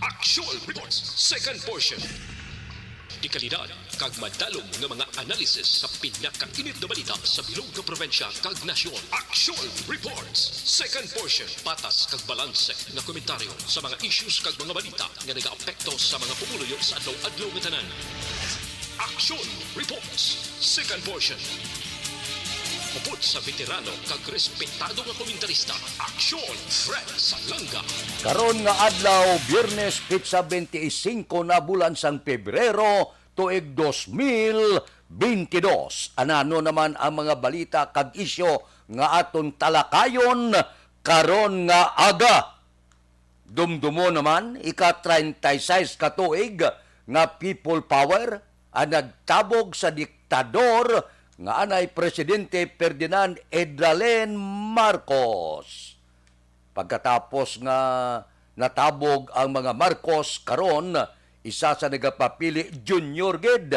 Actual Reports, second portion. Di kalidad, kag madalong nga mga analisis sa pinakainit na balita sa bilog nga probinsya kag nasyon. Actual Reports, second portion. Patas kag balanse nga komentaryo sa mga issues kag mga balita nga nagaapekto sa mga pumuluyo sa adlaw-adlaw nga tanan. Actual Reports, second portion. Upod sa veterano kag respetado nga komentarista, Aksyon Fred Salanga. Karon nga adlaw, Biyernes pitsa 25 na bulan sang Pebrero tuig 2022. Anano naman ang mga balita kag isyo nga aton talakayon karon nga aga. Dumdumo naman ika-36 ka tuig nga people power ang nagtabog sa diktador nga anay Presidente Ferdinand Edralen Marcos. Pagkatapos nga natabog ang mga Marcos karon, isa sa nagapapili junior ged,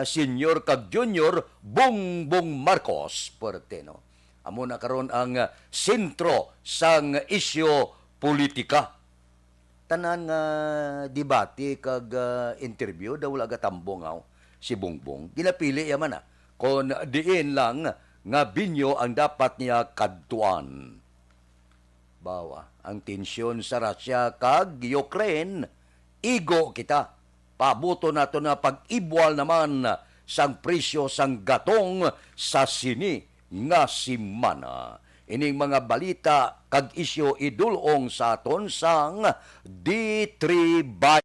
senior kag junior Bongbong Marcos Puerteno. Amo na karon ang sentro sang isyu politika. Tanan nga debate kag interview daw wala gatambong si Bongbong. Ginapili yaman na kung diin lang nga binyo ang dapat niya kadtuan. Bawa, ang tensyon sa Russia kag Ukraine, igo kita. Pabuto nato na pag-ibwal naman sang presyo sang gatong sa sini nga simana. Ining mga balita kag isyo idulong sa aton sang D3 by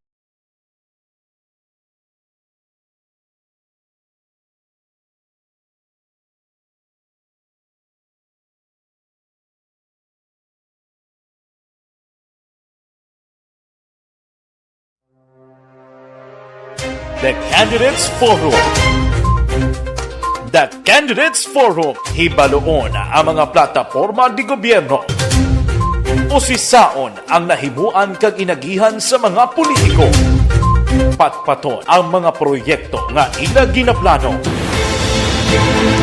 The Candidates Forum. The Candidates Forum, hibaloon ang mga plataporma di gobyerno. Usisaon ang nahimuan kag inagihan sa mga politiko. Patpaton ang mga proyekto nga ila ginaplano.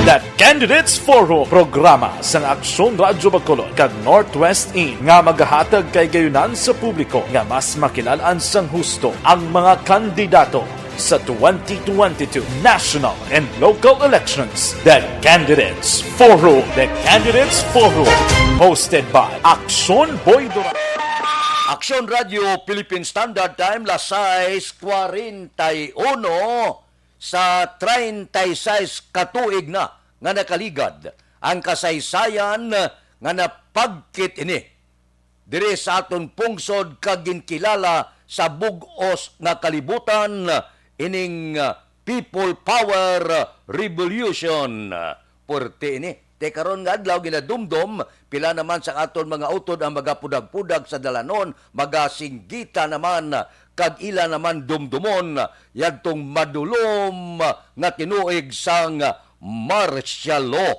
The Candidates Forum, programa sang Aksyon Radyo Bacolod kag Northwest In nga magahatag kay gayunan sa publiko nga mas makilalaan sang husto ang mga kandidato sa 2022 national and local elections. The Candidates Forum. The Candidates Forum. Hosted by Aksyon Boy Duran. Aksyon Radio Philippine Standard Time, las 6:41 sa 36 katuig na nga nakaligad ang kasaysayan nga napagkit ini. Diri sa aton pungsod kag ginkilala sa bug-os nga kalibutan ining People Power Revolution. Porte ini. Te karon nga adlaw ginadumdum pila naman sa aton mga utod ang magapudag-pudag sa dalanon, magasinggita naman kag ila naman dumdumon yadtong madulom nga tinuig sang martial law.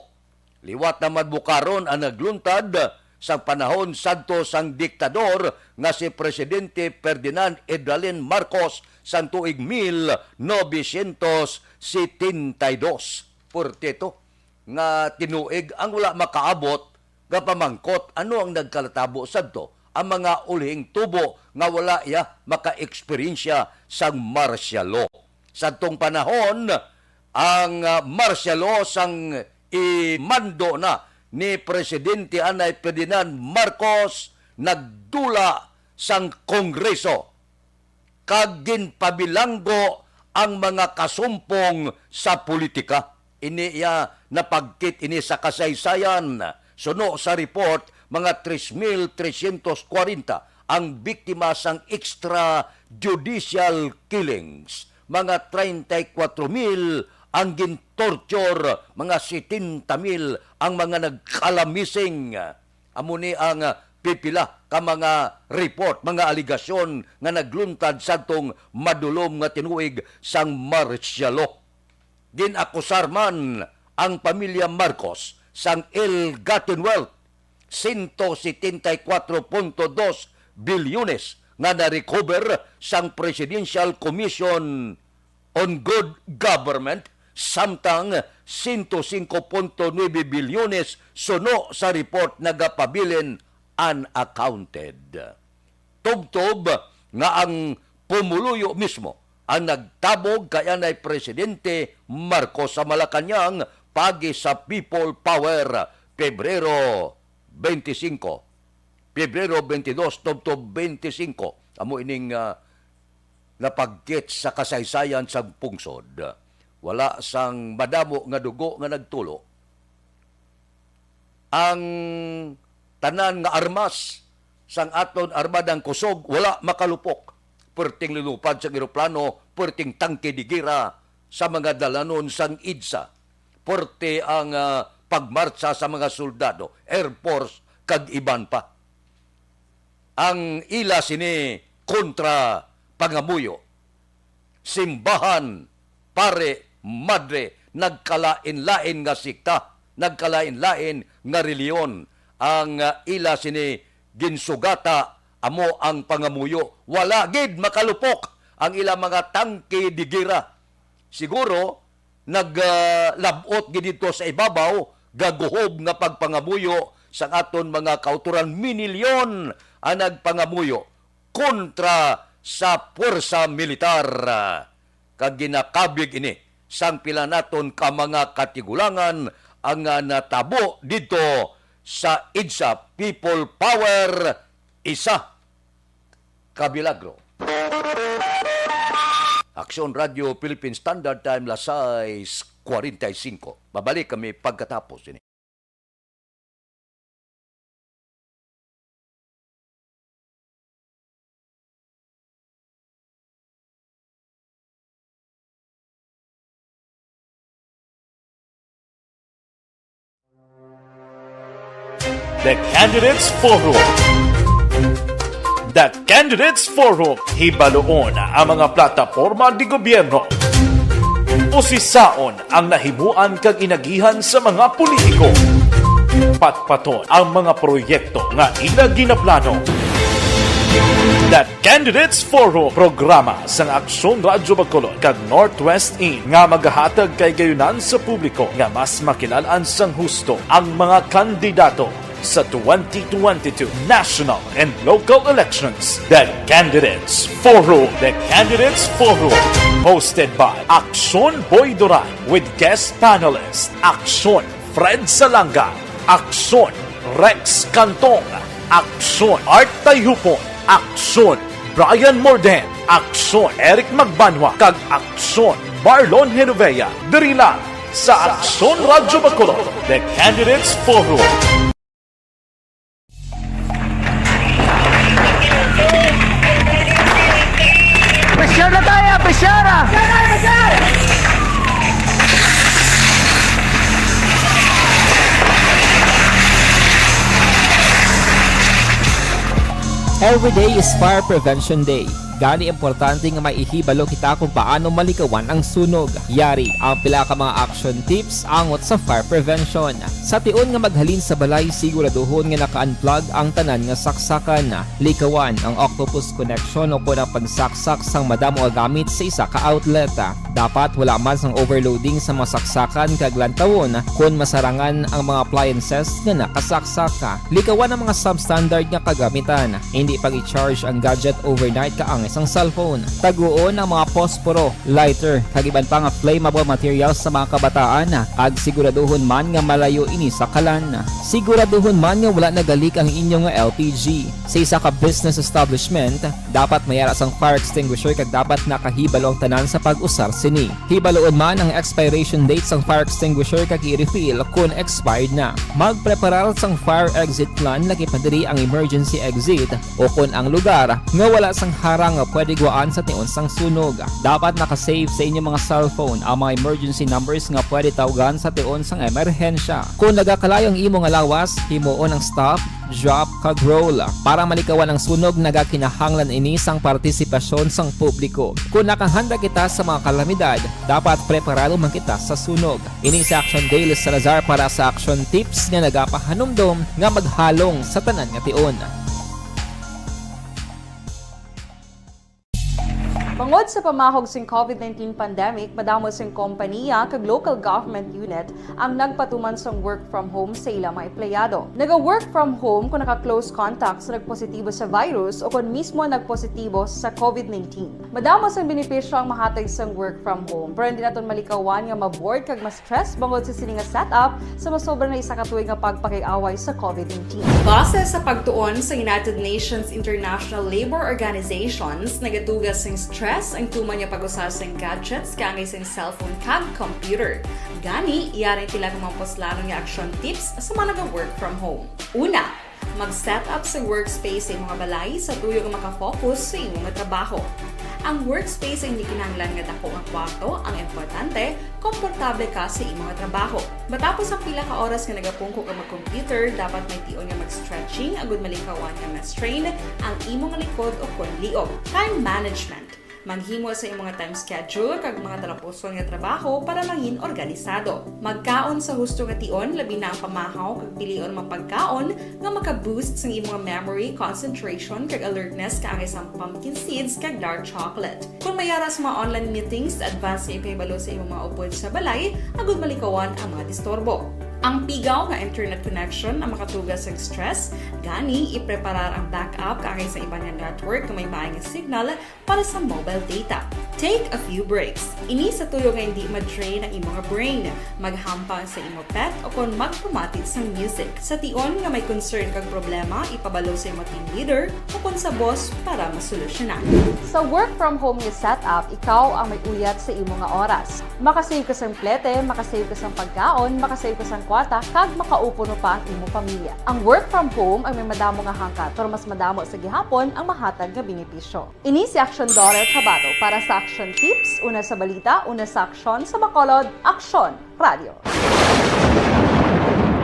Liwat na madbukaron ang nagluntad sa panahon sadto sang diktador nga si Presidente Ferdinand Edralen Marcos sang tuig 1972. Porteto nga tinuig ang wala makaabot nga pamangkot ano ang nagkalatabo sadto ang mga ulihing tubo nga wala maka-eksperyensya sang martial law. Sadtong panahon ang martial law sang imando na ni Presidente Anay Ferdinand Marcos nagdula sang Kongreso kag ginpabilanggo ang mga kasumpong sa politika. Iniya napagkit ini sa kasaysayan. Suno sa report, mga 3,340 ang biktima sang extrajudicial killings. Mga 34,000 ang gintorture, mga 70,000 ang mga nagkalamising. Amuni ang pipila ka mga report, mga aligasyon nga nagluntad sa tong madulom nga tinuig sang martial law. Ginakusar man ang pamilya Marcos sang ill-gotten wealth, 174.2 bilyones nga na-recover sang Presidential Commission on Good Government, samtang 105.9 bilyones suno sa report nagapabilin unaccounted. tubtob nga ang pumuluyo mismo ang nagtabog kay anay Presidente Marcos sa Malacañang pagi sa People Power Pebrero 25. Pebrero 22, tubtob 25. Amo ining napagkit sa kasaysayan sa pungsod. Wala sang madamo nga dugo nga nagtulo. Ang tanan nga armas sang aton armadang kusog wala makalupok. Perting lilupad sa eroplano, perting tangke digira sa mga dalanon sang IDSA. Perte ang pagmarsa sa mga soldado, Air Force, kag iban pa. Ang ila sini kontra pangamuyo. Simbahan, pare, madre, nagkalain-lain nga sikta, nagkalain-lain nga reliyon. Ang ila sini ginsugata, amo ang pangamuyo. Wala gid makalupok ang ila mga tangke digira. Siguro, naglabot gid dito sa ibabaw, gaguhob nga pagpangamuyo sa aton mga kauturan. Minilyon ang nagpangamuyo kontra sa puwersa militar. Kag ginakabig ini sang pila naton ka mga katigulangan ang natabo dito sa IDSA People Power isa kabilagro. Aksyon Radio Philippine Standard Time Lasay 45. Babalik kami pagkatapos ini. The Candidates Forum. The Candidates Forum, hibaloon ang mga plataporma di gobyerno. Usisaon ang nahimuan kag inagihan sa mga politiko. Patpaton ang mga proyekto nga ila ginaplano. The Candidates Forum, programa sang Aksyon Radyo Bacolod kag Northwest In nga magahatag kay gayunan sa publiko nga mas makilalaan sang husto ang mga kandidato sa 2022 national and local elections. The Candidates Forum. The Candidates Forum. Hosted by Aksyon Boy Duran with guest panelist Aksyon Fred Salanga, Aksyon Rex Cantong, Aksyon Art Tayhupon, Aksyon Brian Morden, Aksyon Eric Magbanwa, kag Aksyon Marlon Genovea. Diri lang sa Aksyon Radyo Bacolod. The Candidates Forum. Pressure na tayo! Pressure na! Every day is Fire Prevention Day. Gani importante nga maihibalo kita kung paano malikawan ang sunog. Yari ang pila ka mga action tips angot sa fire prevention. Sa tion nga maghalin sa balay, siguraduhon nga naka-unplug ang tanan nga saksakan. Likawan ang octopus connection o kung ang pagsaksak sang madamo gamit sa isa ka outlet. Dapat wala man sang overloading sa mga saksakan kag lantawon kung masarangan ang mga appliances nga nakasaksaka. Likawan ang mga substandard nga kagamitan. Hindi pag i-charge ang gadget overnight kaang isang cellphone. Taguon ang mga posporo, lighter, kag iban pa nga flammable materials sa mga kabataan. Ag siguraduhon man nga malayo ini sa kalan. Siguraduhon man nga wala nagalik ang inyong nga LPG. Sa isa ka business establishment, dapat mayara sang fire extinguisher kag dapat nakahibalo ang tanan sa pag-usar sini. Hibaloon man ang expiration date sang fire extinguisher kag i-refill kung expired na. Magpreparar sang fire exit plan laki padiri ang emergency exit o kung ang lugar nga wala sang harang nga pwede guaan sa tion sang sunog. Dapat nakasave sa inyong mga cellphone ang mga emergency numbers nga pwede tawagan sa tion sang emerhensya. Kung nagakalayo ang imo nga lawas, himuon ang stop, drop, kag roll. Para malikawan ang sunog, nagakinahanglan ini sang partisipasyon sang publiko. Kung nakahanda kita sa mga kalamidad, dapat preparado man kita sa sunog. Ini sa Action Daily Salazar para sa action tips nga nagapahanumdom nga maghalong sa tanan nga tion. Bangod sa pamahog sing COVID-19 pandemic, madamo sing kompanya kag local government unit ang nagpatuman sang work from home sa ilang mga empleyado. Naga-work from home kung naka-close contact sa nagpositibo sa virus o kung mismo nagpositibo sa COVID-19. Madamo sang benepisyo ang mahatag sang work from home, pero hindi naton malikawan nga ma-bored kag ma-stress bangod sa sini nga setup sa masobra na isa ka tuig nga pagpakiaway sa COVID-19. Base sa pagtuon sa United Nations International Labour Organizations, nagatugas sing stress ang tuman niya pag-usar sing gadgets kangay sing cellphone kag computer. Gani, iyaring tila kumampos-lalong nga action tips sa mga nag-work from home. Una, mag-set up sa workspace sa mga balay sa tuyo nga makafocus sa imong trabaho. Ang workspace ay hindi kinahanglan nga dako ang kwarto, ang importante, komportable ka sa imong trabaho. Matapos ang pila ka oras nga nagapungko ka mag-computer, dapat may tion nga mag-stretching agud malikawan nga ma-strain ang imong likod o konliog. Time management. Maghimo sa imong time schedule kag mga talapuson nga trabaho para maging organisado. Magkaon sa husto nga tion, labi na ang pamahaw kag pilion mapagkaon nga maka-boost sa imong memory, concentration kag alertness kaangay sa pumpkin seeds kag dark chocolate. Kung mayaras mga online meetings, advance nga ipahibalo sa imong mga upod sa balay, agud malikawan ang mga disturbo. Ang pigaw nga internet connection ang makatugas sa stress, gani ipreparar ang backup kaangay sa ibang network kung may maayong signal para sa mobile data. Take a few breaks. Ini sa tuyo nga hindi ma-drain ang imong brain, maghampang sa imong pet o kung magpumatid sa music. Sa tion nga may concern kag problema, ipabalo sa imong team leader o kung sa boss para masolusyonan. Sa work from home nga setup, ikaw ang may uyat sa imong nga oras. Makasave ka sa plete, makasave ka sa pagkaon, makasave ka sa kwata, kag makaupo no pa ang imong pamilya. Ang work from home ay may madamo nga hangkat, pero mas madamo sa gihapon ang mahatag nga benepisyo. Ini si Action Daughter Cabato para sa Action Tips, una sa balita, una sa aksyon, sa Bacolod, Aksyon Radio.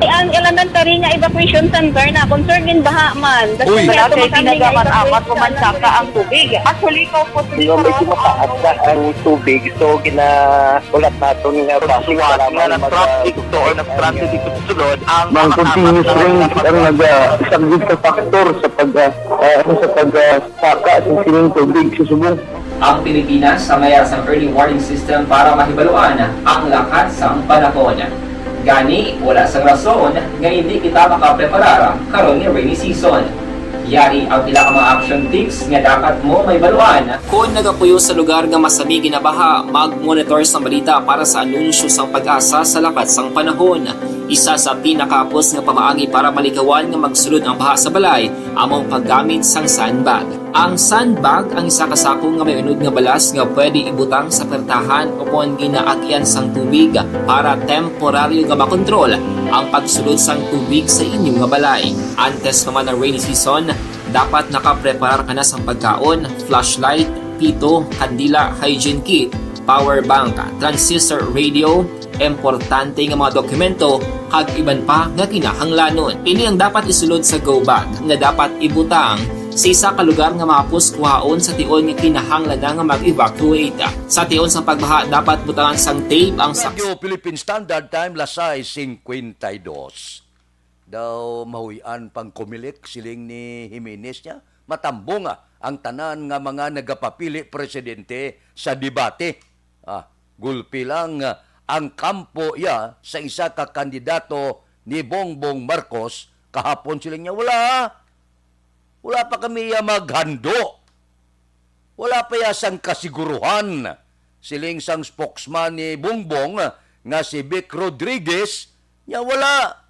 Ang elementary nga evacuation center na concern din baha man. Uy. Kaya Kaya pinagaman apat evacuation kumansaka ang tubig. Actually, ko po Yung medyo mataas na ang tubig, so ulat natin nga Pagsiwala nga ng traffic to or nag-traffic dito sa sulod, ang mga continuous rain ang nag-subject sa factor sa pagsaka sa sining tubig sa subong. Ang Pilipinas sa mayas ng early warning system para mahibaluan ang lakas ng panahon. Gani, wala sang rason nga hindi kita makapreparar karon ni rainy season. Yari ang pila ka mga action tips nga dapat mo may baluan. Kung nagapuyo sa lugar nga masami ginabaha, mag-monitor sa balita para sa anunsyo sang pag-asa sa lakat sang panahon. Isa sa pinakapos nga pamaagi para malikawan nga magsulod ang baha sa balay, among paggamit sang sandbag. Ang sandbag ang isa ka sako nga may unod nga balas nga pwede ibutang sa pertahan o kung ginaagyan sang tubig para temporaryo nga makontrol ang pagsulod sang tubig sa inyong nga balay. Antes naman ng rainy season, dapat nakapreparar ka na sang pagkaon, flashlight, pito, kandila, hygiene kit, power bank, transistor radio, importante nga mga dokumento, kag iban pa nga kinahanglanon. Ini ang dapat isulod sa go bag nga dapat ibutang sa isa ka lugar nga mapus kuhaon sa tion nga kinahanglan na nga mag-evacuate. Sa tion sa pagbaha, dapat butangan sang tape ang Radio Philippine Standard Time, lasay 52. Daw mahuyan pang kumilik siling ni Jimenez niya. Matambo nga ang tanan nga mga nagapapili presidente sa debate. Gulpi lang ang kampo ya sa isa ka kandidato ni Bongbong Marcos. Kahapon siling niya, wala pa kami maghando. Wala pa sang kasiguruhan. Siling sang spokesman ni Bongbong nga si Vic Rodriguez, niya wala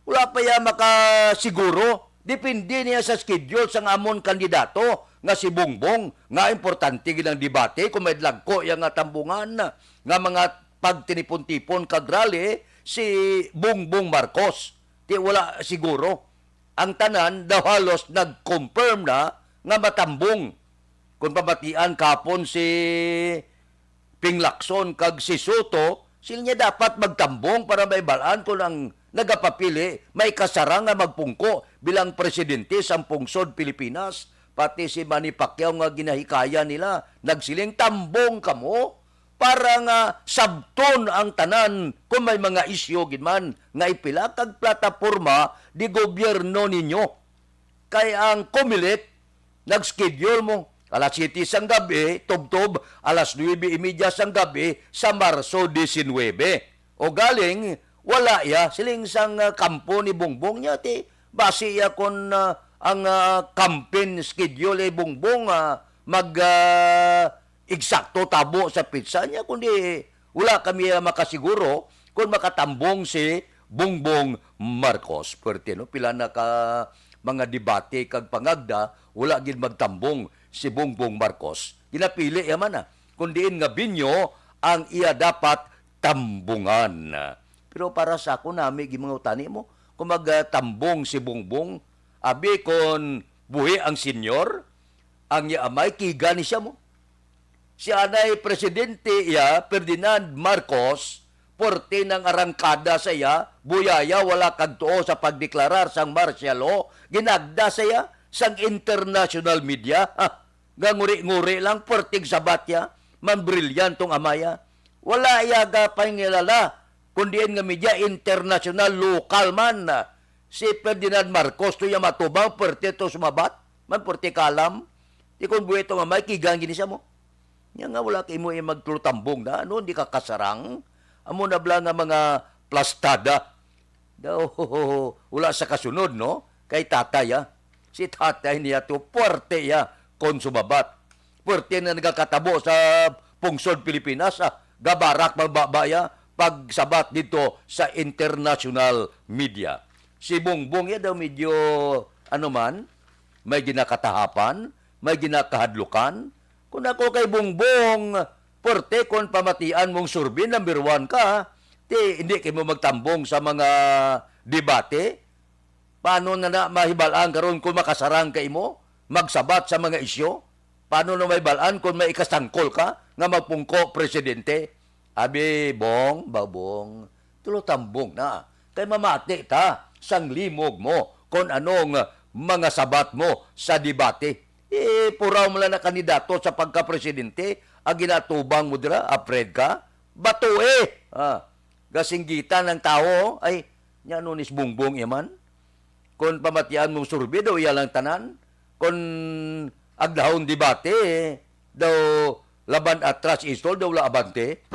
pa makasiguro. Depende niya sa schedule sang amon kandidato nga si Bongbong. Nga importante ginang debate kung may lagko yang nga tambungan nga mga pagtinipon-tipon kag rally si Bongbong Marcos. Di wala siguro. Ang tanan daw halos nag-confirm na nga matambong. Kung pamatian kapon si Ping Lacson kag si Soto, sila niya dapat magtambong para may balaan kung ang nagapapili may kasara nga magpungko bilang presidente sa pungsod Pilipinas. Pati si Manny Pacquiao nga ginahikaya nila, nagsiling tambong kamo para nga sabton ang tanan kung may mga isyo gidman nga ipila kag plataporma di gobyerno ninyo. Kay ang Comelec nag-schedule mo Alas 7 sang gabi, tubtob, alas 9:30 sang gabi sa Marso 19. O galing, wala ya, siling sang kampo ni Bongbong niya, ti, base ya kon ang campaign schedule ni Bongbong eksakto tabo sa pizza niya, kundi wala kami makasiguro kung makatambong si Bongbong Marcos. Pwerte, no? Pila na ka mga debate kag pangagda, wala gid magtambong si Bongbong Marcos. Ginapili yaman na. Kundiin nga binyo ang iya dapat tambungan. Pero para sa ako nami gimangutani mo, kung magtambong si Bongbong, abi kon buhi ang senyor, ang iya amay kiga ni siya mo. Si anay presidente iya, Ferdinand Marcos, porte ng arangkada sa iya, buyaya wala kagtuo sa pagdeklarar sang martial law, ginagda sa iya sang international media, nguri-nguri lang, portig sabat ya, man brilyantong amaya. Wala iya ga pangilala, kundiin nga media international, lokal man. Si Ferdinand Marcos, to yung matubang, porte to sumabat, man porte kalam, di kung buhay itong amay, kigang gini siya mo. Yan nga wala kayo mo yung magtulutambong na, ano, hindi ka kasarang, amo na bla nga mga plastada. Daw, wala sa kasunod, no? Kay tatay, si tatay niya to, puwerte ya, konsumabat. Puwerte na nagkakatabo sa pungsod Pilipinas, gabarak magbabaya, pagsabat dito sa international media. Si Bongbong ya daw medyo, ano man, may ginakatahapan, may ginakahadlukan. Kung ako kay Bongbong, porte kon pamatian mong survey, number 1 ka, hindi kayo magtambong sa mga debate. Paano na mahibalaan karon kung makasarang kay mo? Magsabat sa mga isyo? Paano na mahibalaan kung may ikasangkol ka nga magpungko presidente? Abi, babong, tulutambong na. Kay mamati ta, sang limog mo, kung anong mga sabat mo sa debate. Puraw mo lang na kandidato sa pagka-presidente, ang ginatubang mo dira, afraid ka? Bato gasinggitan ng tao, ay, nis Bongbong yaman. Kung pamatian mong survey, daw iyalang tanan. Kung agdahon debate, daw laban atras istol, daw laabante.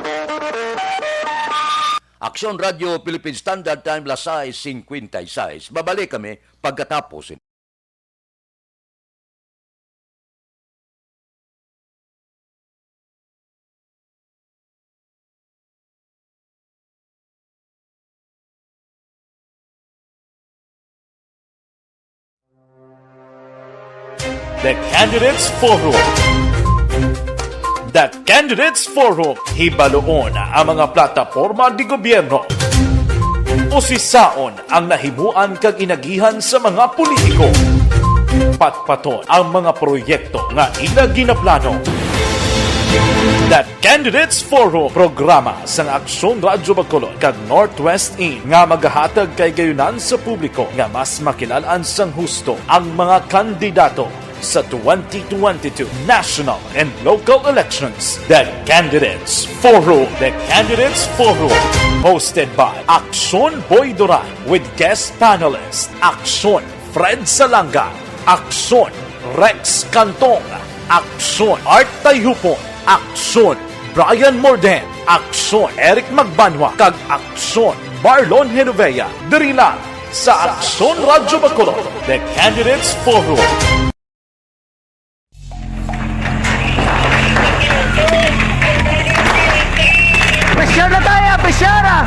Aksyon Radio Philippine Standard Time, Lasay 56. Babalik kami pagkatapos. The Candidates Forum. The Candidates Forum, hibaloon ang mga plataporma di gobyerno. Usisaon ang nahimuan kag inagihan sa mga politiko. Patpaton ang mga proyekto nga ila ginaplano. The Candidates Forum, programa sang Aksyon Radyo Bacolod kag Northwest In nga magahatag kay gayunan sa publiko nga mas makilalaan sang husto ang mga kandidato sa 2022 national and local elections. The Candidates Forum. The Candidates Forum. Hosted by Aksyon Boy Duran with guest panelist Aksyon Fred Salanga, Aksyon Rex Cantong, Aksyon Art Tayhupon, Aksyon Brian Morden, Aksyon Eric Magbanwa, kag Aksyon Marlon Genovea. Diri lang sa Aksyon Radyo Bacolod. The Candidates Forum. Pressure na tayo! Pressure na!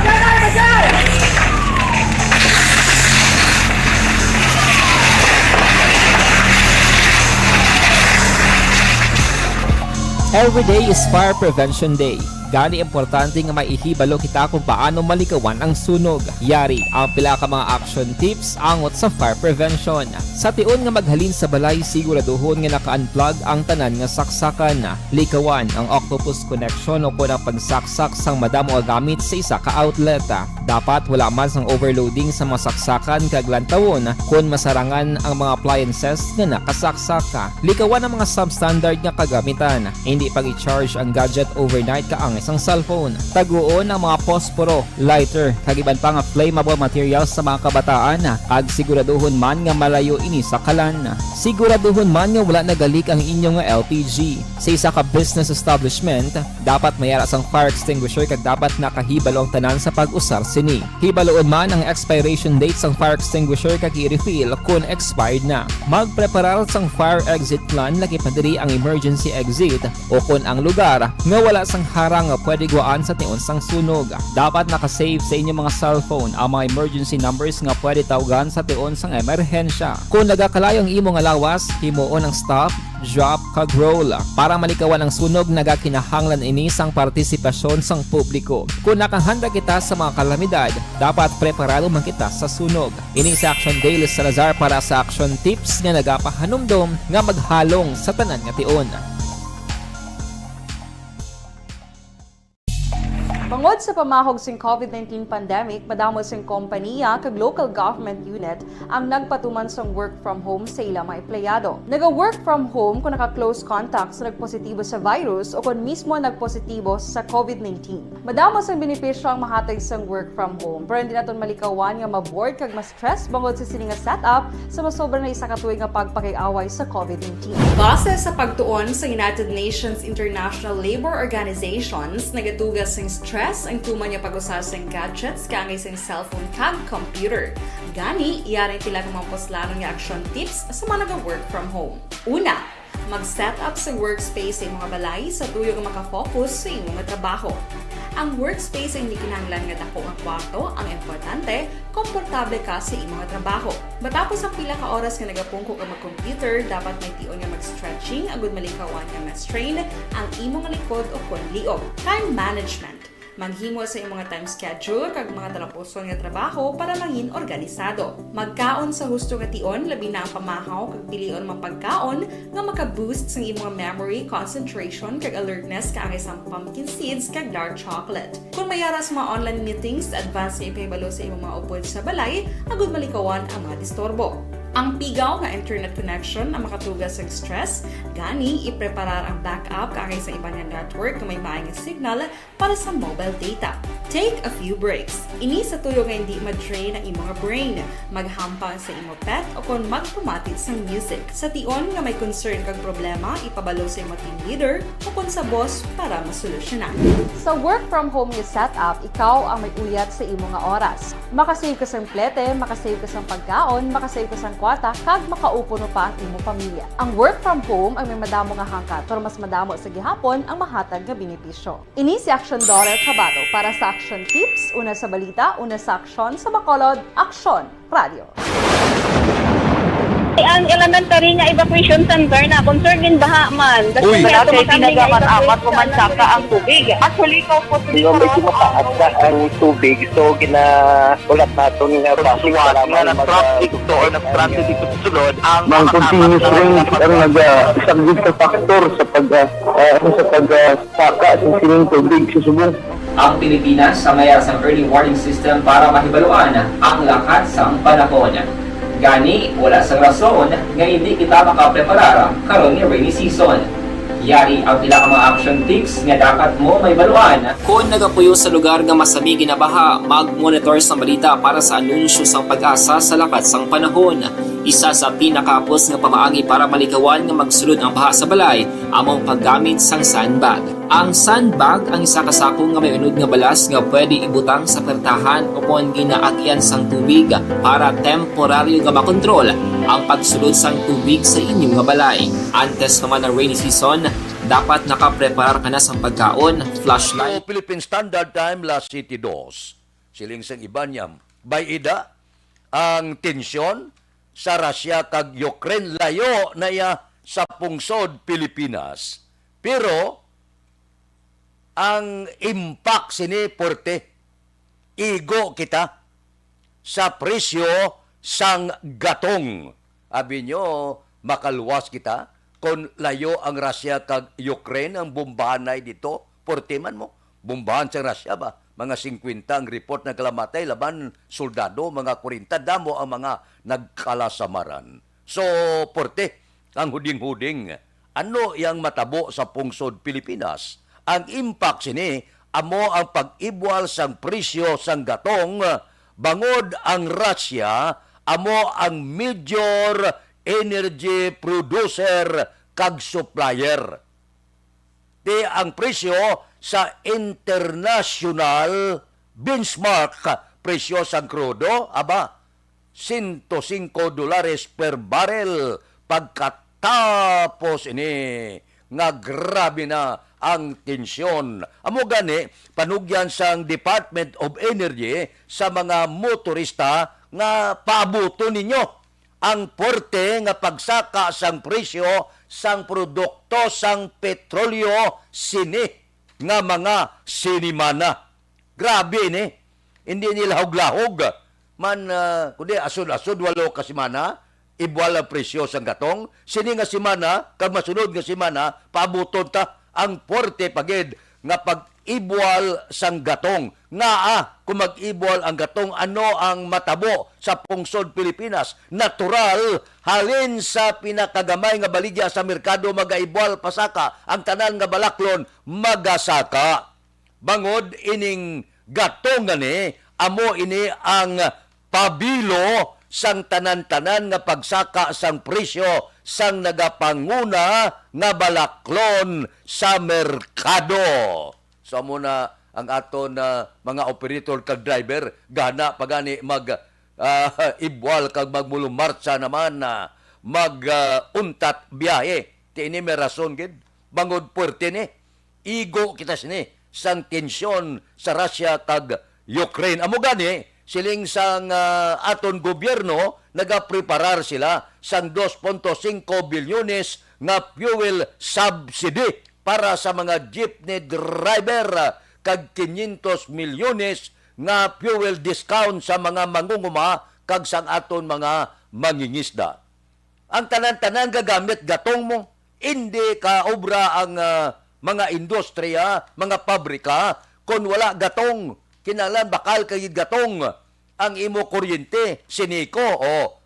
Every day is Fire Prevention Day. Gani importante nga maihibalo kita kung paano malikawan ang sunog. Yari ang pila ka mga action tips angot sa fire prevention. Sa tion nga maghalin sa balay, siguraduhon nga naka-unplug ang tanan nga saksakan. Likawan ang octopus connection o kung ang pagsaksak sang madamo gamit sa isa ka outlet. Dapat wala man sang overloading sa mga saksakan kag lantawon kung masarangan ang mga appliances nga nakasaksaka. Likawan ang mga substandard nga kagamitan. Hindi pag i-charge ang gadget overnight kaangay isang cellphone. Taguon ang mga posporo, lighter, kag iban pa nga flammable materials sa mga kabataan ag siguraduhon man nga malayo ini sa kalan. Siguraduhon man nga wala nagalik ang inyong nga LPG. Sa isa ka business establishment, dapat mayara sang fire extinguisher kag dapat nakahibalo ang tanan sa pag-usar sini. Hibaloon man ang expiration date sang fire extinguisher kag i-refill kung expired na. Magpreparar sang fire exit plan lagi padiri ang emergency exit o kung ang lugar nga wala sang harang nga pwede guaan sa tiun sang sunog. Dapat nakasave sa inyong mga cellphone ang mga emergency numbers nga pwede tawagan sa tiun sang emerhensya. Kung nagakalayo ang imong alawas, himuon ang stop, drop kag roll para malikawan ang sunog nagakinahanglan ini sang partisipasyon sang publiko. Kung nakahanda kita sa mga kalamidad, dapat preparado man kita sa sunog. Ini sa Action Daily Salazar para sa action tips nga nagapahanumdom nga maghalong sa tanan nga tion. Bangod sa pamahog sing COVID-19 pandemic, madamo sing kompanya kag local government unit ang nagpatuman sang work from home sa ilang mga empleyado. Naga-work from home kung naka-close contact sa nagpositibo sa virus o kung mismo nagpositibo sa COVID-19. Madamo sang benepisyo ang mahatag sang work from home, pero hindi naton malikawan nga maboard kag ma-stress bangod sa sini nga setup sa masobra na isa ka tuig nga pagpakiaway sa COVID-19. Base sa pagtuon sa United Nations International Labour Organizations, nagatugas sing stress ang tuman niya pag-usar sa gadgets kangay sa cellphone kag computer. Gani, iyaring tila ng mga poslanong nga action tips sa mga nag-work from home. Una, mag-set up sa workspace sa mga balay sa tuyo nga makafocus sa imong trabaho. Ang workspace ay hindi kinahanglan nga dako ang kwarto, ang importante, komportable ka sa imong trabaho. Matapos ang pila ka oras nga nagapungko ka mag-computer, dapat may tion nga mag-stretching agud malikawan nga ma-strain ang imong likod o kon liog. Time management. Maghimo sa imong time schedule kag mga talapuson nga trabaho para maging organisado. Magkaon sa husto nga tion, labi na ang pamahaw kag pilion mga pagkaon nga maka-boost sa imong memory, concentration kag alertness kaangay sa pumpkin seeds kag dark chocolate. Kung mayara sa mga online meetings, advance nga ipahibalo sa imong mga upod sa balay, agud malikawan ang mga disturbo. Ang pigaw nga internet connection ang makatugas sa stress, gani ipreparar ang backup kaangay sa ibang network na may maayong signal para sa mobile data. Take a few breaks. Ini sa tuyo nga hindi ma-drain ang imong brain, maghampang sa imong pet o kung magpumatid sa music. Sa tion nga may concern kag problema, ipabalo sa imong team leader o kung sa boss para masolusyonan. Sa work from home nga setup, ikaw ang may uyat sa imong nga oras. Makasave ka sa plete, makasave ka sa pagkaon, makasave ka sa kwata, kag makaupo no pa ang imong pamilya. Ang work from home ay may madamo nga hangkat, pero mas madamo sa gihapon ang mahatag nga benepisyo. Ini si Action Daughter Cabato para sa Action Tips, una sa balita, una sa aksyon, sa Bacolod, Aksyon Radio. Ang elementary nga evacuation center na concern din baha man. Uy. kaya Kasi tumakang ginagamat-amat kumansaka ang tubig. Actually, ikaw po Yung medyo mataas na ang tubig, so ginaulat natin nga pagsiwala nga ng traffic doon ng traffic dito sa sulod ang Mang continuous rin ang nag-subject sa factor sa pagsaka sa sining tubig sa subong. Ang Pilipinas sa mayar sa early warning system para mahibaluan ang lakat sa panahon. Gani, wala sa rason nga hindi kita makapreparar karon ni rainy season. Yari ang pila ka mga action tips nga dapat mo may baluan. Kung nagapuyo sa lugar nga masami ginabaha, mag-monitor sa balita para sa anunsyo sang pag-asa sa lakat sang panahon. Isa sa pinakapos nga pamaagi para malikawan nga magsulod ang baha sa balay, among paggamit sang sandbag. Ang sandbag ang isa ka sako nga may unod nga balas nga pwede ibutang sa pertahan o kung ginaagyan sang tubig para temporaryo nga makontrol ang pagsulod sang tubig sa inyong nga balay. Antes naman ng rainy season, dapat nakapreparar ka na sa pagkaon, flashlight. So, Philippine Standard Time, Las City 2. Siling sang Ibanyam. By ida, ang tensyon sa Russia kag Ukraine layo na ya sa pungsod Pilipinas. Pero, ang impact sini porte, igo kita sa presyo sang gatong. Abi nyo, makaluwas kita kung layo ang Russia kag Ukraine ang bombahanay dito, porte man mo. Bombahan sa Russia ba? Mga 50 ang report na kalamatay, laban soldado, mga 40, damo ang mga nagkalasamaran. So, porte, ang huding-huding, ano yang matabo sa pungsod Pilipinas? ang impact sini amo ang pag-ibwal sang presyo sang gatong bangod ang Russia amo ang major energy producer kag supplier. Di ang presyo sa international benchmark presyo sa krudo, $105 per barrel pagkatapos ini nga grabe na ang tensyon. Amo gani panugyan sang Department of Energy sa mga motorista nga paabuto ninyo ang porte nga pagsaka sang presyo sang produkto sang petrolyo sini nga mga sinimana. Grabe ni. Hindi nila lahog-lahog. Man, kundi asod-asod, 8 ka simana, ibwal ang presyo sang gatong. Sini nga simana, kag masunod nga simana, paabuton ta ang porte pagid nga pag-ibwal sang gatong. Nga kung mag-ibwal ang gatong, ano ang matabo sa pungsod Pilipinas? Natural, halin sa pinakagamay nga baligya sa merkado mag-ibwal pasaka, ang tanan nga balaklon magasaka. Bangod ining gatong gani, amo ini ang pabilo sang tanan-tanan nga pagsaka sang presyo sang nagapanguna nga balaklon sa merkado. So muna ang aton mga operator kag driver gana pagani ibwal kag magmulumarsa naman na untat biyahe. Tiini may rason gid bangod puwerte ni igo kita sini sang tensyon sa Russia kag Ukraine. Amo gani siling sang aton gobyerno nagapreparar sila sang 2.5 bilyones nga fuel subsidy para sa mga jeepney driver kag 500 milyones nga fuel discount sa mga mangunguma kag sang aton mga mangingisda. Ang tanan-tanan gagamit gatong mo, hindi ka obra ang mga industriya, mga pabrika, kung wala gatong, kinalan bakal kay gatong ang imo kuryente, siniko,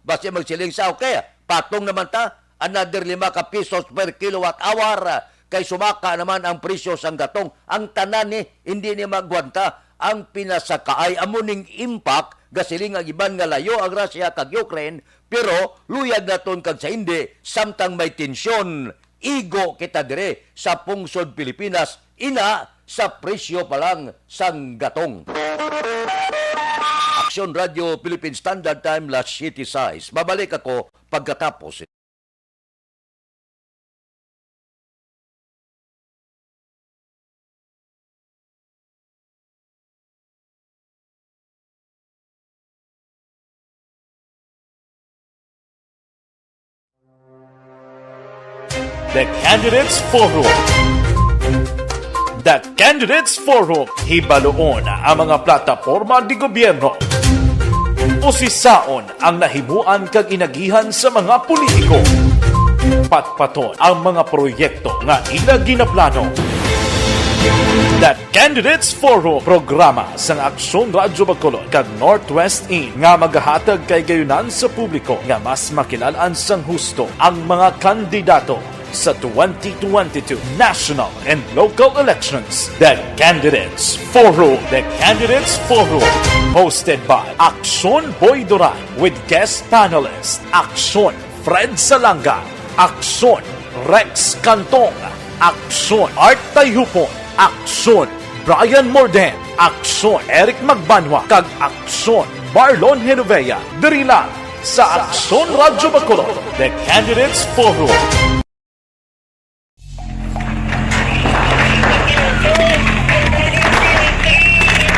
basta magsiling sa okay, patong naman ta, another 5 ka pesos per kilowatt hour, kay sumaka naman ang presyo sang gatong. Ang tanan ni, hindi ni magwanta, ang pinasakaay, amuning impact, gasiling ang iban nga layo ang Russia kag Ukraine, pero luyag naton kag sa hindi, samtang may tensyon, igo kita dire sa pungsod Pilipinas, ina sa presyo pa lang sang gatong. Aksyon Radio Philippine Standard Time, last city size. Babalik ako pagkatapos. The Candidates Forum. The Candidates Forum, hibaloon ang mga plataporma di gobyerno. Usisaon ang nahimuan kag inagihan sa mga politiko. Patpaton ang mga proyekto nga ila ginaplano. The Candidates Forum, programa sang Aksyon Radyo Bacolod kag Northwest In nga magahatag kay gayunan sa publiko nga mas makilalaan sang husto ang mga kandidato sa 2022 national and local elections. The Candidates Forum. The Candidates Forum. Hosted by Aksyon Boy Duran with guest panelist Aksyon Fred Salanga, Aksyon Rex Cantong, Aksyon Art Tayhupon, Aksyon Brian Morden, Aksyon Eric Magbanwa, kag Aksyon Marlon Genovea. Diri lang sa Aksyon Radyo Bacolod. The Candidates Forum.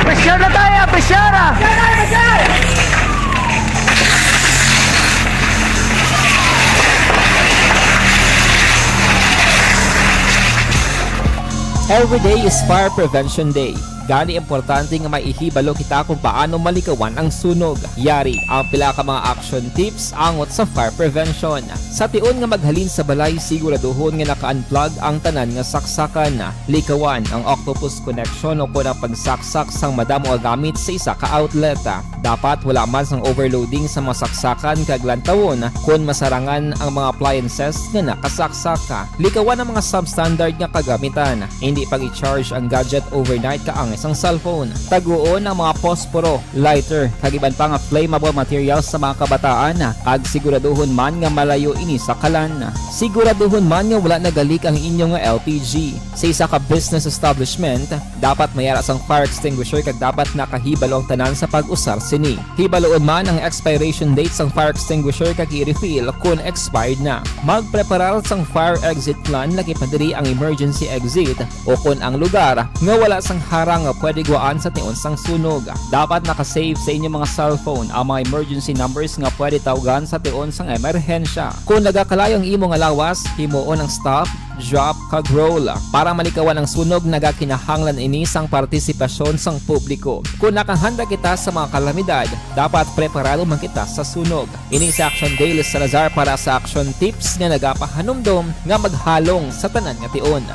Pressure na tayo! Pressure na! Every day is Fire Prevention Day. Gani importante nga maihibalo kita kung paano malikawan ang sunog. Yari ang pila ka mga action tips angot sa fire prevention. Sa tion nga maghalin sa balay, siguraduhon nga naka-unplug ang tanan nga saksakan. Likawan ang octopus connection o kung ang pagsaksak sang madamo nga gamit sa isa ka outlet. Dapat wala man sang overloading sa mga saksakan kag lantawon kung masarangan ang mga appliances nga nakasaksaka. Likawan ang mga substandard nga kagamitan. Hindi pag i-charge ang gadget overnight kaangis ang cellphone. Taguon ang mga posporo, lighter, kag iban pa nga flammable materials sa mga kabataan. Ag siguraduhon man nga malayo ini sa kalan. Siguraduhon man nga wala nagalik ang inyong nga LPG. Sa isa ka business establishment, dapat mayara sang fire extinguisher kag dapat nakahibalo ang tanan sa pag-usar sini. Hibaloon man ang expiration date sang fire extinguisher kag i-refill kung expired na. Magpreparar sang fire exit plan lagi padiri ang emergency exit o kung ang lugar nga wala sang harang nga pwede guaan sa tion sang sunog. Dapat nakasave sa inyong mga cellphone ang mga emergency numbers nga pwede tawagan sa tion sang emerhensya. Kung nagakalayo ang imong alawas, himuon ang stop, drop, kag roll. Para malikawan ang sunog, nagakinahanglan ini sang partisipasyon sang publiko. Kung nakahanda kita sa mga kalamidad, dapat preparado man kita sa sunog. Ini sa Action Daily Salazar para sa action tips nga nagapahanumdom nga maghalong sa tanan nga tion.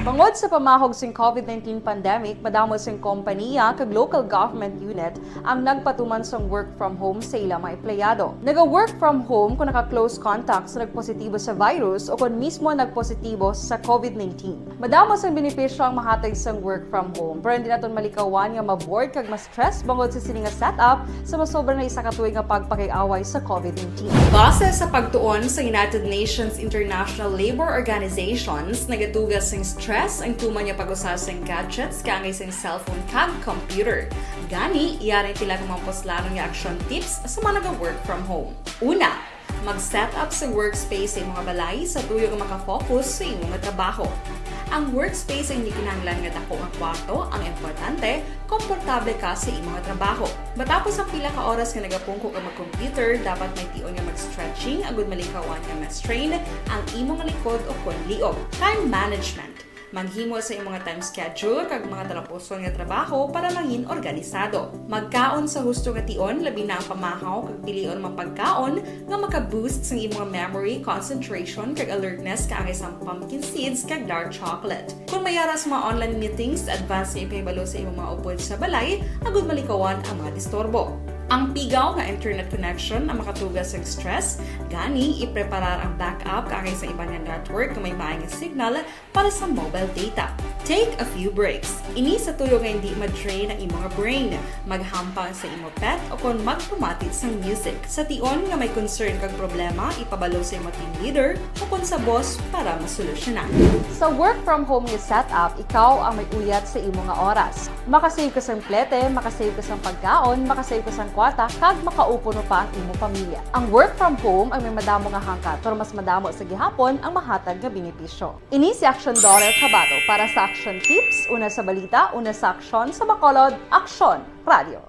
Bangod sa pamahog sing COVID-19 pandemic, madamo sing kompanya kag local government unit ang nagpatuman sang work from home sa ilang mga empleyado. Naga-work from home kung naka-close contacts na nagpositibo sa virus o kung mismo nagpositibo sa COVID-19. Madamo sang benepisyo ang mahatag sang work from home, pero hindi naton malikawan nga ma-bored kag ma-stress bangod sa sini nga setup sa masobra na isa ka tuig nga pagpakiaway sa COVID-19. Base sa pagtuon sa United Nations International Labor Organizations, nagatugas sing stress ang tuman niya pag-usar sa gadgets kaangay sa cellphone kag computer. Gani, iyarin tila ng mga poslanong nga action tips sa mga nag-work from home. Una, mag-set up sa workspace sa imong balay sa tuyo nga makafocus sa imong trabaho. Ang workspace ay hindi kinahanglan nga dako nga kwarto, ang importante, komportable ka sa imong trabaho. Matapos ang pila ka oras nga nagapungko ka mag-computer, dapat may tion nga mag-stretching agud malikawan nga ma-strain ang imong likod o kon liog. Time management. Maghimo sa imong time schedule kag mga talapuson nga trabaho para maging organisado. Magkaon sa husto nga tion, labi na ang pamahaw kag pilion mga pagkaon nga maka-boost sa imong memory, concentration kag alertness kaangay sa pumpkin seeds kag dark chocolate. Kung mayara sa mga online meetings, advance nga ipahibalo sa imong mga upod sa balay, agud malikawan ang mga disturbo. Ang pigaw nga internet connection ang makatugas sa stress, gani ipreparar ang backup kaangay sa ibang network na may maayong signal para sa mobile data. Take a few breaks. Ini sa tuyo nga hindi ma-drain ang imong brain, maghampang sa imong pet o kung magpumatit sa music. Sa tion nga may concern kag problema, ipabalo sa imong team leader o kung sa boss para masolusyonan. Sa work from home nga setup, ikaw ang may uyat sa imong nga oras. Makasave ka sa plete, makasave ka sa pagkaon, makasave ka sa kwarta, kag makaupo no pa ang imong pamilya. Ang work from home ay may madamo nga hangkat, pero mas madamo sa gihapon ang mahatag nga benepisyo. Ini si Action Dorel Cabato para sa Action Tips, una sa balita, una sa aksyon, sa Bacolod, Aksyon Radio.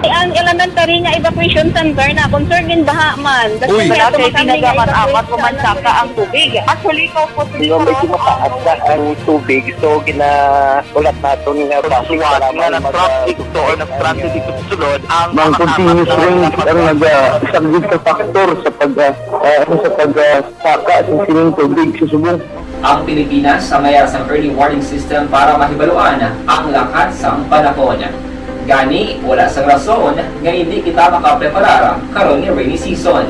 Ang elementary nga evacuation center na concern din baha man. Uy. kaya Kaya pinagaman-amat tumakaming kumansaka ang tubig. Actually, ikaw po sa Yung medyo mataas na ang tubig, so ulat natin nga traffic para nga ng traffic doon, ng traffic dito sa sulod, ang Mang continuous rin ang nag-saglit sa factor sa pagsaka sa sining tubig sa subong. Ang Pilipinas sa mayroon sa early warning system para mahibaluan ang lakas sa panahon. Gani, wala sang rason nga hindi kita makapreparar karon ni rainy season.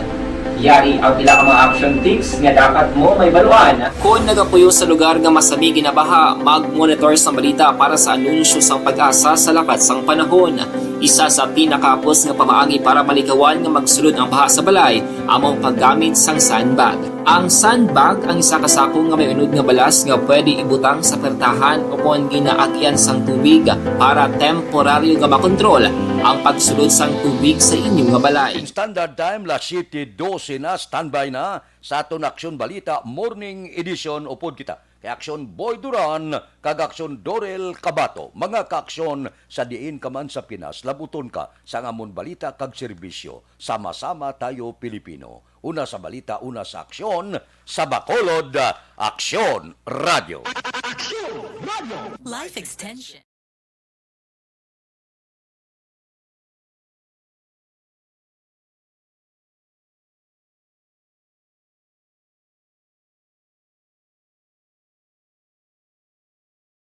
Yari ang pila ka mga action tips nga dapat mo may baluan. Kung nagapuyo sa lugar nga masami ginabaha, mag-monitor sa balita para sa anunsyo sang pag-asa sa lakat sang panahon. Isa sa pinakaapos nga pamaagi para malikawan nga magsulod ang baha sa balay, among paggamit sang sandbag. Ang sandbag ang isa ka sako nga may unod nga balas nga pwede ibutang sa pertahan o kung ginaagyan sang tubig para temporaryo nga makontrol ang pagsulod sang tubig sa inyong nga balay. Standard Time, la 7:12 na, standby na sa aton Aksyon Balita Morning Edition. Upod kita kay Aksyon Boy Duran, kag Aksyon Dorel Cabato. Mga kaaksyon sa diin ka man sa Pinas, labuton ka sa ngamon balita kag serbisyo. Sama-sama tayo Pilipino. Una sa balita, una sa aksyon, sa Bacolod, Aksyon Radio. Life Extension.